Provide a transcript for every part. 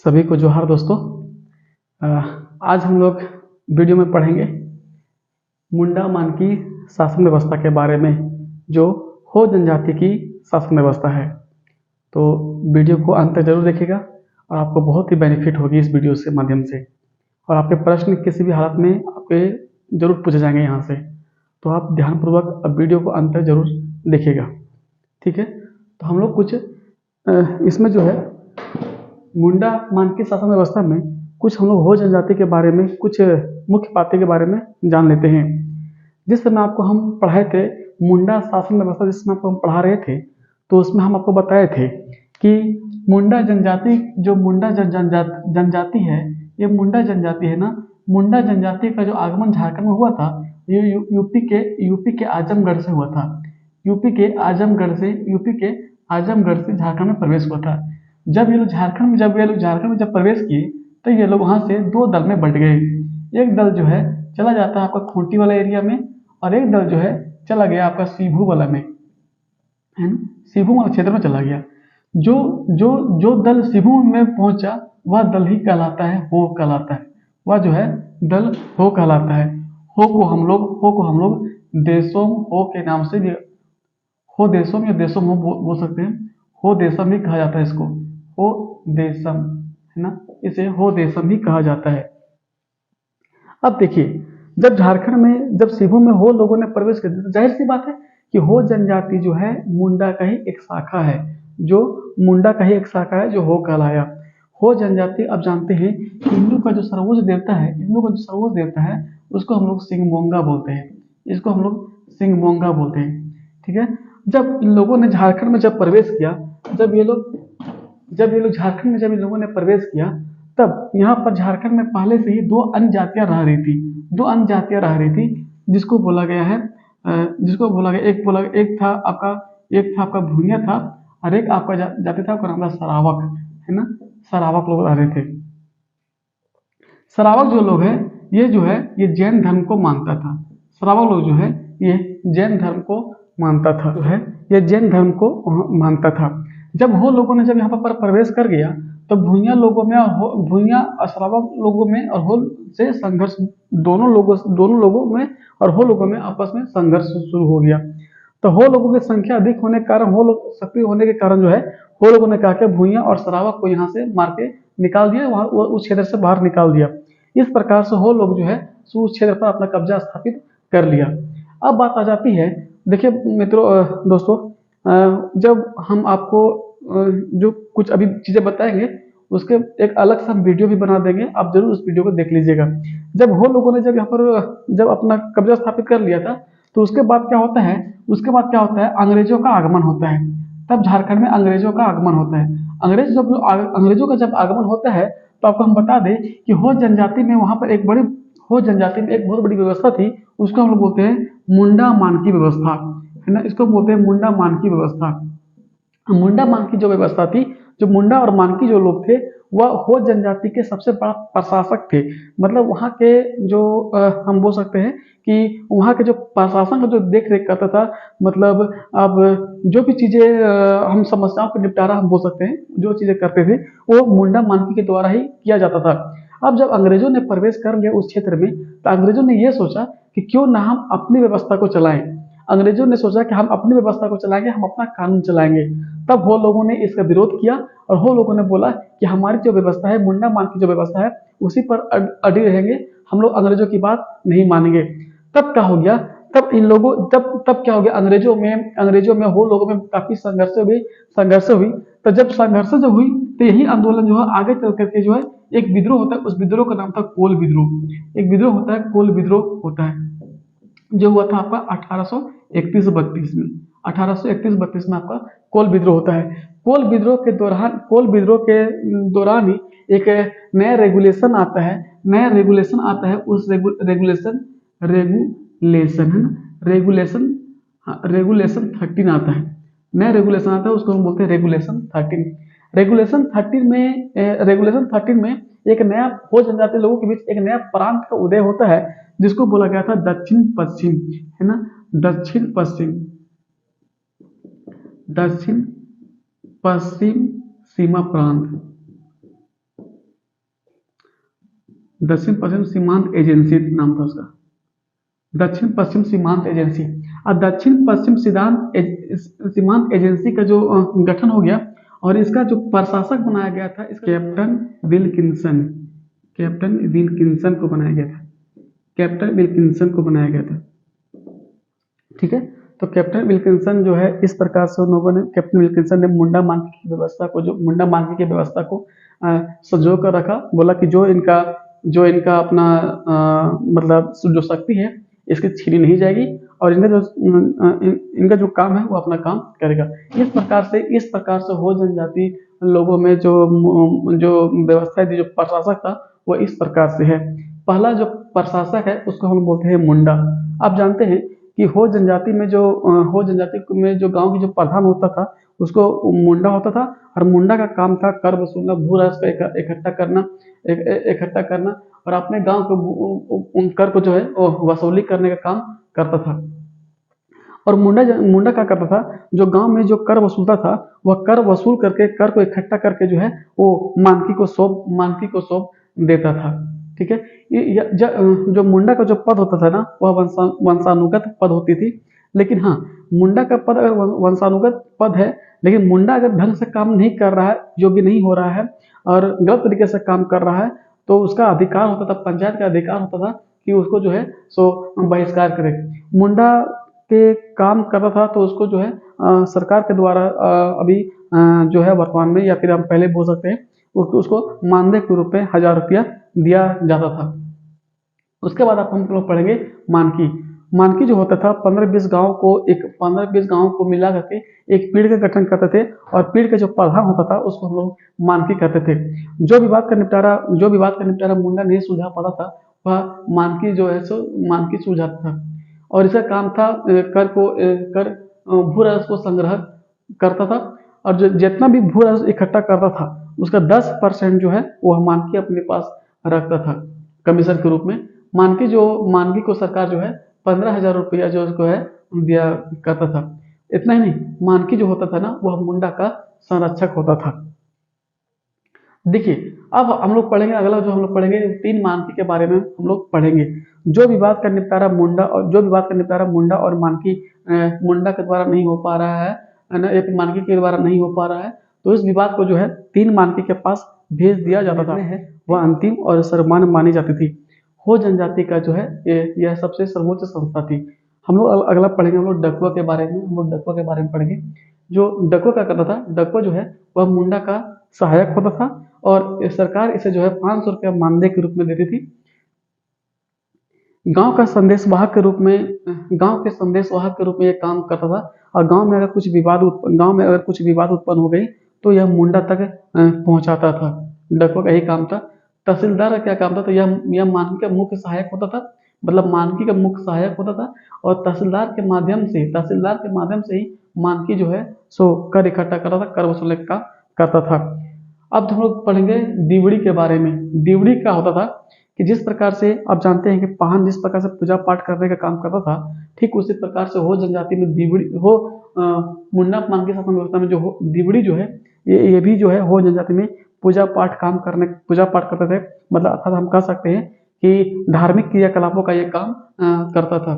सभी को जोहार दोस्तों। आज हम लोग वीडियो में पढ़ेंगे मुंडा मानकी शासन व्यवस्था के बारे में, जो हो जनजाति की शासन व्यवस्था है। तो वीडियो को अंत तक जरूर देखिएगा और आपको बहुत ही बेनिफिट होगी इस वीडियो से माध्यम से, और आपके प्रश्न किसी भी हालत में आपके जरूर पूछे जाएंगे यहाँ से। तो आप ध्यानपूर्वक अब वीडियो को अंत तक जरूर देखिएगा, ठीक है। तो हम लोग कुछ इसमें जो है मुंडा मानकी शासन व्यवस्था में कुछ हम लोग हो जनजाति के बारे में कुछ मुख्य बातें के बारे में जान लेते हैं। जिस समय आपको हम पढ़ाए थे मुंडा शासन व्यवस्था, जिस समय आपको हम पढ़ा रहे थे, तो उसमें हम आपको बताए थे कि मुंडा जनजाति, जो मुंडा जनजाति है, ये मुंडा जनजाति है ना, मुंडा जनजाति का जो आगमन झारखंड में हुआ था, ये यूपी के आजमगढ़ से हुआ था। यूपी के आजमगढ़ से झारखंड में प्रवेश हुआ था। जब ये लोग झारखंड में जब प्रवेश किए, तो ये लोग वहां से दो दल में बंट गए। एक दल जो है चला जाता है आपका खूंटी वाला एरिया में, और एक दल जो है चला गया आपका सीभू वाला में, है ना, सीभू वाला क्षेत्र में चला गया। जो जो जो दल सीभू में पहुंचा वह दल ही कहलाता है, हो कहलाता है। वह जो है दल हो कहलाता है। हो को हम लोग देशोम हो के नाम से भी, हो देशोम या देशोम हो बोल सकते हैं। हो देशम ही कहा जाता है इसको, हो देशम, है ना, इसे हो देशम ही कहा जाता है। अब देखिए, जब झारखंड में, जब सीभू में हो लोगों ने प्रवेश कर दिया, तो जाहिर सी बात है कि हो जनजाति जो है मुंडा का ही एक शाखा है, जो हो कहलाया। हो जनजाति, अब जानते हैं हिंदू का जो सर्वोच्च देवता है, उसको हम लोग सिंगमोंगा बोलते हैं, ठीक है। जब इन लोगों ने झारखंड में जब प्रवेश किया, जब ये लोग झारखंड में जब इन लोगों ने प्रवेश किया, तब यहाँ पर झारखंड में पहले से ही दो अन्य जातियां रह रही थी, जिसको बोला गया, एक था आपका भूनिया था, और एक आपका जाति था, उसका नाम था सरावक, है ना। सरावक लोग रह रहे थे। सरावक जो लोग है, ये जैन धर्म को मानता था। सरावक लोग जो है ये जैन धर्म को मानता था। जब हो लोगों ने जब यहाँ पर प्रवेश कर गया, तो भूइयां लोगों में और श्रावक लोगों में और हो से संघर्ष, दोनों लोगों में और हो लोगों में आपस में संघर्ष शुरू हो गया। तो हो लोगों की संख्या अधिक होने के कारण, हो लोग सक्रिय होने के कारण जो है, हो लोगों ने कहा कि भूइयां और श्रावक को यहाँ से मार के निकाल दिया, वहां उस क्षेत्र से बाहर निकाल दिया। इस प्रकार से हो लोग जो है उस क्षेत्र पर अपना कब्जा स्थापित कर लिया। अब बात आ जाती है, देखिए मित्रों, दोस्तों, जब हम आपको जो कुछ अभी चीजें बताएंगे, उसके एक अलग सा वीडियो भी बना देंगे, आप जरूर उस वीडियो को देख लीजिएगा। जब हो लोगों ने जब यहाँ पर जब अपना कब्जा स्थापित कर लिया था, तो उसके बाद क्या होता है, अंग्रेजों का आगमन होता है। तब झारखंड में अंग्रेजों का आगमन होता है। अंग्रेजों का जब आगमन होता है, तो आपको हम बता दें कि हो जनजाति में वहां पर एक बहुत बड़ी व्यवस्था थी, उसको हम लोग बोलते हैं मुंडा मानकी व्यवस्था, है ना, इसको बोलते हैं मुंडा मानकी व्यवस्था। मुंडा मानकी जो व्यवस्था थी, जो मुंडा और मानकी जो लोग थे, वह हो जनजाति के सबसे बड़ा प्रशासक थे। मतलब वहाँ के जो हम बोल सकते हैं कि वहाँ के जो प्रशासन का जो देख रेख करता था, मतलब अब जो भी चीजें हम समस्याओं का निपटारा हम बोल सकते हैं, जो चीजें करते थे, वो मुंडा मानकी के द्वारा ही किया जाता था। अब जब अंग्रेजों ने प्रवेश कर लिया उस क्षेत्र में, तो अंग्रेजों ने यह सोचा कि क्यों ना हम अपनी व्यवस्था को चलाएं। अंग्रेजों ने सोचा कि हम अपनी व्यवस्था को चलाएंगे, हम अपना कानून चलाएंगे। तब हो लोगों ने इसका विरोध किया, और हो लोगों ने बोला कि हमारी जो व्यवस्था है, मुंडा मान की जो व्यवस्था है, उसी पर अड़ी रहेंगे, हम लोग अंग्रेजों की बात नहीं मानेंगे। तब क्या हो गया, तब क्या हो गया, अंग्रेजों में हो लोगों में काफी संघर्ष हुई। तो जब संघर्ष जब हुई, तो यही आंदोलन जो है आगे चल करके जो है एक विद्रोह होता है, उस विद्रोह का नाम था कोल विद्रोह। एक विद्रोह होता है, कोल विद्रोह होता है, जो हुआ था आपका 1831-32 में। 1831-32 में आपका कोल विद्रोह होता है। कोल विद्रोह के दौरान ही एक नया रेगुलेशन आता है। उस रेगुलेशन 13 आता है। नया रेगुलेशन आता है, उसको हम बोलते हैं रेगुलेशन 13। रेगुलेशन 13 में एक नया, हो जनजाति लोगों के बीच एक नया प्रांत का उदय होता है, जिसको बोला गया था दक्षिण पश्चिम, है ना, दक्षिण पश्चिम सीमा प्रांत। दक्षिण पश्चिम सीमांत एजेंसी नाम था उसका, दक्षिण पश्चिम सीमांत एजेंसी। और दक्षिण पश्चिम सीमांत एजेंसी का जो गठन हो गया और इसका जो प्रशासक बनाया गया था इसका कैप्टन विल्किंसन, कैप्टन विल्किंसन को बनाया गया था, कैप्टन विल्किंसन को बनाया गया था। ठीक है, तो कैप्टन विल्किंसन जो है इस प्रकार से उन लोगों ने, कैप्टन विल्किंसन ने मुंडा मांगी की व्यवस्था को, जो मुंडा मांगी की व्यवस्था को संजो कर रखा। बोला कि जो इनका अपना मतलब जो शक्ति है इसकी छीनी नहीं जाएगी और इनका जो काम है वो अपना काम करेगा। इस प्रकार से हो जनजाति लोगों में जो व्यवस्था थी, जो प्रशासक था वो इस प्रकार से है। पहला जो प्रशासक है उसको हम बोलते हैं मुंडा। आप जानते हैं कि हो जनजाति में जो गांव की जो प्रधान होता था उसको मुंडा होता था और मुंडा का काम था कर वसूलना, भू राजस्व इकट्ठा करना और अपने गांव को उन कर को जो है वसूली करने का काम करता था। और मुंडा क्या करता था, जो गांव में जो कर वसूलता था वह कर वसूल करके, कर को इकट्ठा करके जो है वो मानकी को सौंप देता था। ठीक है, जो मुंडा का जो पद होता था ना वह वंशानुगत पद होती थी। लेकिन हाँ, मुंडा का पद अगर वंशानुगत पद है, लेकिन मुंडा अगर ढंग से काम नहीं कर रहा है, योग्य नहीं हो रहा है और गलत तरीके से काम कर रहा है तो उसका अधिकार होता था, पंचायत का अधिकार होता था कि उसको जो है सो बहिष्कार करे। मुंडा के काम करता था तो उसको जो है सरकार के द्वारा अभी जो है वर्तमान में या फिर हम पहले बोल सकते हैं उसको मानदेय के रूप में 1000 रुपया दिया जाता था। उसके बाद आप हम लोग पढ़ेंगे मानकी। मानकी जो होता था 15-20 गांव को मिला करके एक पीढ़ का गठन करते थे और पीढ़ का जो प्रधान होता था उसको हम लोग मानकी कहते थे। जो विवाद का निपटारा मुंडा नहीं सुलझा पाता था वह मानकी जो है सो मानकी सुलझाता था और इसका काम था कर भू राजस्व को संग्रह करता था और जो जितना भी भू राजस्व इकट्ठा करता था उसका 10% जो है वह मानकी अपने पास रखता था कमीशन के रूप में। मानकी को सरकार जो है 15,000 रुपया जो उसको है दिया करता था। इतना ही नहीं, मानकी जो होता था ना वह मुंडा का संरक्षक होता था। देखिए, अब हम लोग पढ़ेंगे अगला जो हम लोग पढ़ेंगे 3 मानकी के बारे में हम लोग पढ़ेंगे। जो विवाद का निपटारा मुंडा और मानकी मुंडा के द्वारा नहीं हो पा रहा है ना, एक मानकी के द्वारा नहीं हो पा रहा है तो इस विवाद को जो है 3 मानकी के पास भेज दिया जाता था। वह अंतिम और सर्वमान्य मानी जाती थी। हो जनजाति का जो है यह सबसे सर्वोच्च संस्था थी। हम लोग अगला पढ़ेंगे हम लोग डकवा के बारे में पढ़ेंगे। जो डकवा क्या करता था, डकवा जो है वह मुंडा का सहायक होता था और सरकार इसे जो है 500 रुपया मानदेय के रूप में देती थी। गांव के संदेशवाहक के रूप में यह काम करता था और गांव में अगर कुछ विवाद उत्पन्न हो गई तो यह मुंडा तक पहुंचाता था। डकवा का यही काम था। तहसीलदार का क्या काम था, तो यह मानकी का मुख्य सहायक होता था, मतलब मानकी का मुख्य सहायक होता था और तहसीलदार के माध्यम से ही मानकी जो है सो कर इकट्ठा करता था, कर वसूलने का काम करता था। अब हम लोग पढ़ेंगे दीवड़ी के बारे में। दीवड़ी क्या होता था कि जिस प्रकार से आप जानते हैं कि पाहन जिस प्रकार से पूजा पाठ करने का काम करता था, ठीक उसी प्रकार से हो जनजाति में मुंडा मानकी शासन व्यवस्था में जो दीवड़ी जो है ये भी जो है हो जनजाति में पूजा पाठ करते थे। मतलब अर्थात हम कह सकते हैं कि धार्मिक क्रियाकलापों का ये काम करता था।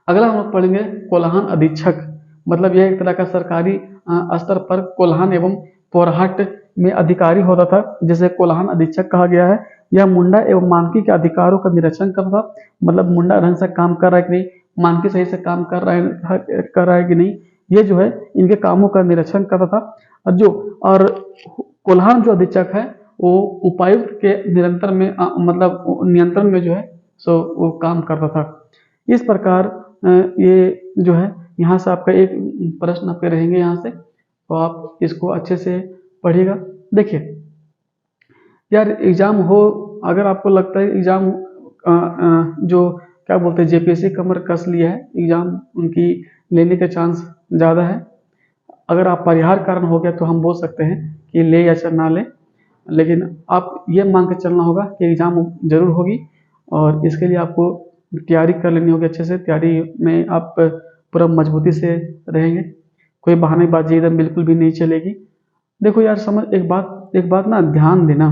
अगला हम लोग पढ़ेंगे कोल्हान अधीक्षक। मतलब यह एक तरह का सरकारी स्तर पर कोल्हान एवं पोरहट में अधिकारी होता था, जिसे कोल्हान अधीक्षक कहा गया है। यह मुंडा एवं मानकी के अधिकारों का निरीक्षण करता था। मतलब मुंडा ढंग से काम कर रहा है कि नहीं, मानकी सही से काम कर रहा है कि नहीं, ये जो है इनके कामों का निरीक्षण करता था। और कोल्हान जो अधीक्षक है वो उपायुक्त के नियंत्रण में जो है सो वो काम करता था। इस प्रकार ये जो है यहाँ से आपका एक प्रश्न आपके रहेंगे यहाँ से, तो आप इसको अच्छे से पढ़िएगा। देखिए यार, एग्जाम हो, अगर आपको लगता है एग्जाम जो क्या बोलते हैं जेपीएससी कमर कस लिया है, एग्जाम उनकी लेने के चांस ज़्यादा है। अगर आप परिहार कारण हो गया तो हम बोल सकते हैं कि ले या ना ले, लेकिन आप ये मान के चलना होगा कि एग्जाम जरूर होगी और इसके लिए आपको तैयारी कर लेनी होगी अच्छे से। तैयारी में आप पूरा मजबूती से रहेंगे, कोई बहानेबाजी एकदम बिल्कुल भी नहीं चलेगी। देखो यार, एक बात ना ध्यान देना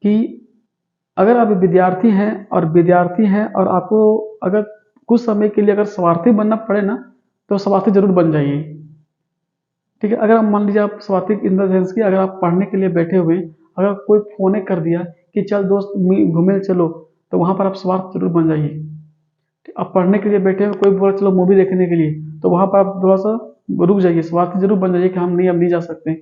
कि अगर आप विद्यार्थी हैं और आपको अगर कुछ समय के लिए अगर स्वार्थी बनना पड़े ना, तो स्वार्थी जरूर बन जाइए। ठीक है, अगर आप मान लीजिए आप स्वार्थी इन द सेंस कि अगर आप पढ़ने के लिए बैठे हुए हैं, अगर कोई फ़ोन ही कर दिया कि चल दोस्त घूमने चलो, तो वहाँ पर आप स्वार्थ जरूर बन जाइए। आप पढ़ने के लिए बैठे हैं, कोई बोला चलो मूवी देखने के लिए, तो वहाँ पर आप थोड़ा सा रुक जाइए, स्वार्थी जरूर बन जाइए कि हम नहीं अब नहीं जा सकते।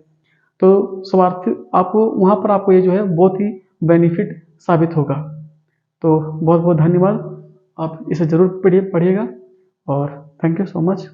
तो स्वार्थी आपको वहाँ पर आपको ये जो है बहुत ही बेनिफिट साबित होगा। तो बहुत बहुत धन्यवाद, आप इसे जरूर पढ़िएगा और थैंक यू सो मच।